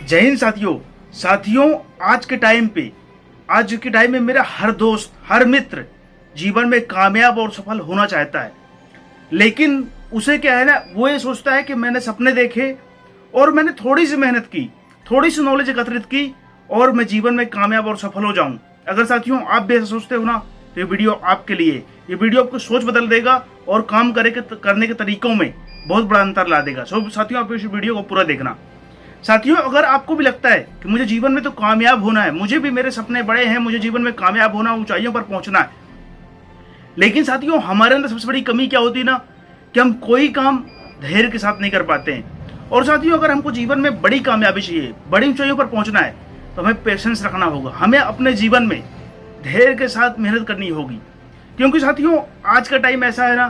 जय हिंद साथियों। आज के टाइम में मेरा हर दोस्त, हर मित्र जीवन में कामयाब और सफल होना चाहता है। लेकिन उसे क्या है ना, वो ये सोचता है कि मैंने सपने देखे और मैंने थोड़ी सी मेहनत की, थोड़ी सी नॉलेज एकत्रित की और मैं जीवन में कामयाब और सफल हो जाऊं। अगर साथियों आप भी ऐसा सोचते हो ना, तो ये वीडियो आपके लिए। ये वीडियो आपको सोच बदल देगा और काम करने के तरीकों में बहुत बड़ा अंतर ला देगा। सो साथियों आप इस वीडियो को पूरा देखना। साथियों अगर आपको भी लगता है कि मुझे जीवन में तो कामयाब होना है, मुझे भी मेरे सपने बड़े हैं, मुझे जीवन में कामयाब होना, ऊंचाइयों पर पहुंचना है, लेकिन साथियों हमारे अंदर सबसे बड़ी कमी क्या होती है ना, कि हम कोई काम धैर्य के साथ नहीं कर पाते हैं। और साथियों अगर हमको जीवन में बड़ी कामयाबी चाहिए, बड़ी ऊंचाइयों पर पहुंचना है, तो हमें पेशेंस रखना होगा। हमें अपने जीवन में धैर्य के साथ मेहनत करनी होगी। क्योंकि साथियों आज का टाइम ऐसा है ना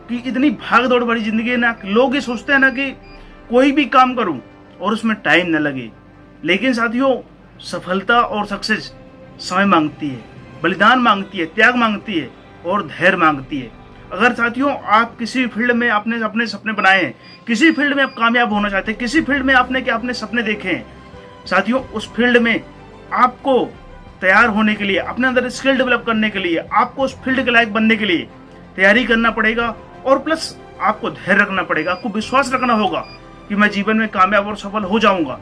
कि इतनी भाग दौड़ भरी जिंदगी है ना, लोग ये सोचते हैं ना कि कोई भी काम करूं और उसमें टाइम न लगे। लेकिन साथियों सफलता और सक्सेस समय मांगती है, बलिदान मांगती है, त्याग मांगती है और धैर्य मांगती है। अगर साथियों आप किसी फील्ड में आपने अपने सपने बनाए हैं, किसी फील्ड में आप कामयाब होना चाहते हैं, किसी फील्ड में आपने सपने देखे हैं, साथियों उस फील्ड में आपको तैयार होने के लिए, अपने अंदर स्किल डेवलप करने के लिए, आपको उस फील्ड के लायक बनने के लिए तैयारी करना पड़ेगा। और प्लस आपको धैर्य रखना पड़ेगा, आपको विश्वास रखना होगा कि मैं जीवन में कामयाब और सफल हो जाऊंगा।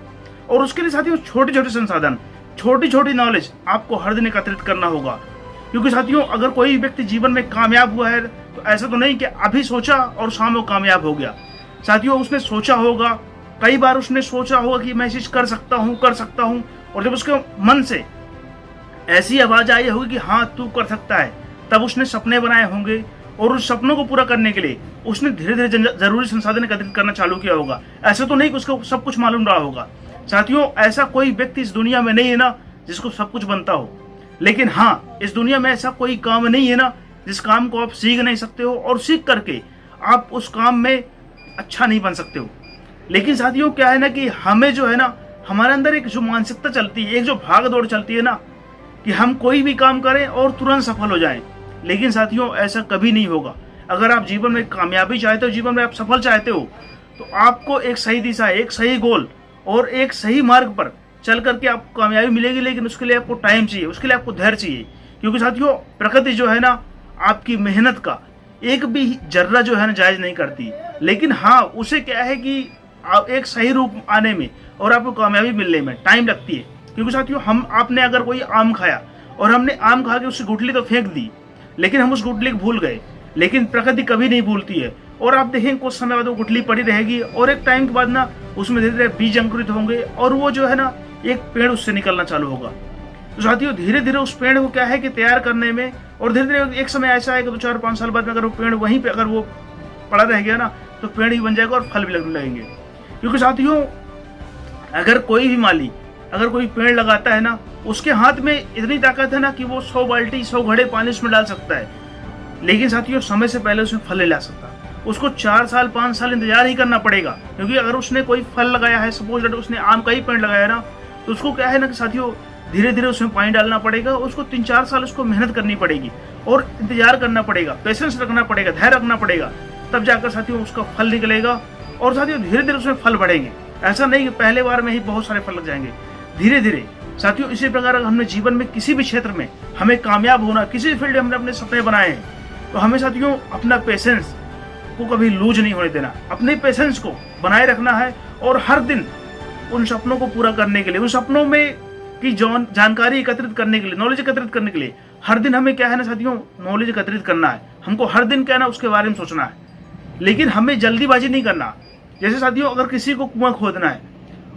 और उसके लिए साथियों छोटे छोटे संसाधन, छोटी छोटी नॉलेज आपको हर दिन एकत्रित करना होगा। क्योंकि साथियों अगर कोई व्यक्ति जीवन में कामयाब हुआ है तो ऐसा तो नहीं कि अभी सोचा और शाम को कामयाब हो गया। साथियों उसने सोचा होगा, कई बार उसने सोचा होगा कि मैं चीज कर सकता हूँ, और जब उसके मन से ऐसी आवाज आई होगी कि हाँ तू कर सकता है, तब उसने सपने बनाए होंगे और उस सपनों को पूरा करने के लिए उसने धीरे धीरे जरूरी संसाधन एकत्रित करना चालू किया होगा। ऐसा तो नहीं कि उसको सब कुछ मालूम रहा होगा। साथियों ऐसा कोई व्यक्ति इस दुनिया में नहीं है ना जिसको सब कुछ बनता हो। लेकिन हाँ, इस दुनिया में ऐसा कोई काम नहीं है ना जिस काम को आप सीख नहीं सकते हो और सीख करके आप उस काम में अच्छा नहीं बन सकते हो। लेकिन साथियों क्या है ना कि हमें जो है ना, हमारे अंदर एक जो मानसिकता चलती है, एक जो भाग दौड़ चलती है ना, कि हम कोई भी काम करें और तुरंत सफल हो जाएं। लेकिन साथियों ऐसा कभी नहीं होगा। अगर आप जीवन में कामयाबी चाहते हो, जीवन में आप सफल चाहते हो, तो आपको एक सही दिशा, एक सही गोल और एक सही मार्ग पर चल करके आपको कामयाबी मिलेगी। लेकिन उसके लिए आपको टाइम चाहिए, उसके लिए आपको धैर्य चाहिए। क्योंकि साथियों प्रकृति जो है ना, आपकी मेहनत का एक भी जर्रा जो है ना जायज नहीं करती। लेकिन हाँ, उसे क्या है कि एक सही रूप आने में और आपको कामयाबी मिलने में टाइम लगती है। क्योंकि साथियों आपने अगर कोई आम खाया और हमने आम खा के उसकी गुठली तो फेंक दी, लेकिन हम उस गुठली को भूल गए। लेकिन प्रकृति कभी नहीं भूलती है, और आप देखेंगे कुछ समय बाद वो गुठली पड़ी रहेगी और एक टाइम के बाद ना उसमें धीरे धीरे बीज अंकुरित होंगे और वो जो है ना एक पेड़ उससे निकलना चालू होगा। तो साथियों धीरे धीरे उस पेड़ को क्या है कि तैयार करने में, और धीरे धीरे एक समय ऐसा है कि 2-4-5 साल बाद में अगर वो पेड़ वहीं पे अगर वो पड़ा रह गया ना, तो पेड़ ही बन जाएगा और फल भी लगने लगेंगे। क्योंकि साथियों अगर कोई भी माली अगर कोई पेड़ लगाता है ना, उसके हाथ में इतनी ताकत है ना कि वो 100 बाल्टी 100 घड़े पानी उसमें डाल सकता है। लेकिन साथियों समय से पहले उसमें फल नहीं ला सकता। उसको 4 साल 5 साल इंतजार ही करना पड़ेगा। क्योंकि अगर उसने कोई फल लगाया है, सपोज दैट उसने आम का ही पेड़ लगाया ना, तो उसको क्या है ना कि साथियों धीरे धीरे उसमें पानी डालना पड़ेगा। उसको 3-4 साल उसको मेहनत करनी पड़ेगी और इंतजार करना पड़ेगा, पेशेंस रखना पड़ेगा, धैर्य रखना पड़ेगा। तब जाकर साथियों उसका फल निकलेगा और साथियों धीरे धीरे उसमें फल बढ़ेंगे। ऐसा नहीं कि पहले बार में ही बहुत सारे फल लग जाएंगे, धीरे धीरे। साथियों इसी प्रकार अगर हमने जीवन में किसी भी क्षेत्र में हमें कामयाब होना, किसी फील्ड में हमने अपने सपने बनाए हैं, तो हमें साथियों अपना पेशेंस को कभी लूज नहीं होने देना, अपने पेशेंस को बनाए रखना है। और हर दिन उन सपनों को पूरा करने के लिए, उन सपनों में की जानकारी एकत्रित करने के लिए, नॉलेज एकत्रित करने के लिए हर दिन हमें क्या है ना साथियों नॉलेज एकत्रित करना है। हमको हर दिन क्या है ना उसके बारे में सोचना है। लेकिन हमें जल्दीबाजी नहीं करना। जैसे साथियों अगर किसी को कुआं खोदना है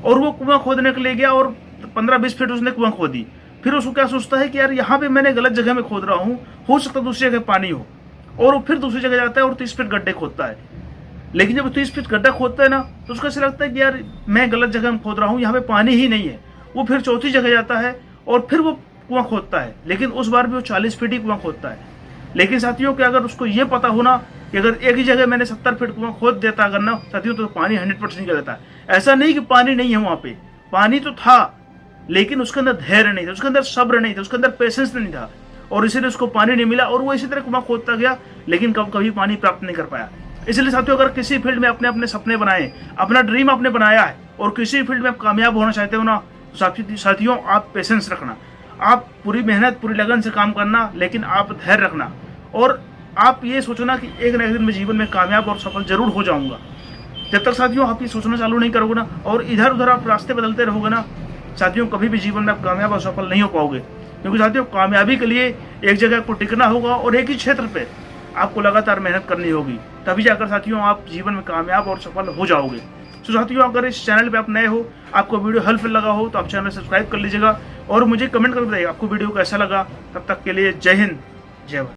और वो कुआं खोदने के लिए गया और 15-20 फीट उसने कुआं खोदी, फिर उसको क्या सोचता है कि यार यहाँ पे मैंने गलत जगह में खोद रहा हूँ, हो सकता है दूसरी जगह पानी हो, और वो फिर दूसरी जगह जाता है और 30 फीट गड्ढे खोदता है। लेकिन जब 30 फीट गड्ढा खोदता है ना, तो उसको ऐसा लगता है कि यार मैं गलत जगह में खोद रहा हूँ, यहाँ पे पानी ही नहीं है। वो फिर चौथी जगह जाता है और फिर वो कुआं खोदता है, लेकिन उस बार भी वो 40 फीट ही कुआं खोदता है। लेकिन साथियों कि अगर उसको ये पता हो ना कि अगर एक ही जगह मैंने 70 फीट कुआं खोद देता अगर ना साथियों, तो पानी 100% निकल जाता है। ऐसा नहीं कि पानी नहीं है, वहां पे पानी तो था, लेकिन उसके अंदर धैर्य नहीं था, उसके अंदर सब्र नहीं था, उसके अंदर पेशेंस नहीं था, और इसीलिए उसको पानी नहीं मिला और वो इसी तरह कुआं खोदता गया, लेकिन कभी पानी प्राप्त नहीं कर पाया। इसलिए साथियों, अगर किसी फील्ड में अपने अपने सपने बनाए, अपना ड्रीम आपने बनाया है और किसी फील्ड में आप कामयाब होना चाहते हो ना, तो साथियों आप पेशेंस रखना, आप पूरी मेहनत पूरी लगन से काम करना, लेकिन आप धैर्य रखना और आप ये सोचना कि एक न एक दिन मैं जीवन में कामयाब और सफल जरूर हो जाऊंगा। जब तक साथियों आप ये सोचना चालू नहीं करोगे ना और इधर उधर आप रास्ते बदलते रहोगे ना साथियों, कभी भी जीवन में आप कामयाब और सफल नहीं हो पाओगे। क्योंकि साथियों, कामयाबी के लिए एक जगह को टिकना होगा और एक ही क्षेत्र पे आपको लगातार मेहनत करनी होगी, तभी जाकर साथियों आप जीवन में कामयाब और सफल हो जाओगे। तो साथियों, अगर इस चैनल पे आप नए हो, आपको वीडियो हेल्पफुल लगा हो, तो आप चैनल सब्सक्राइब कर लीजिएगा और मुझे कमेंट करके बताइए आपको वीडियो कैसा लगा। तब तक के लिए जय हिंद, जय भारत।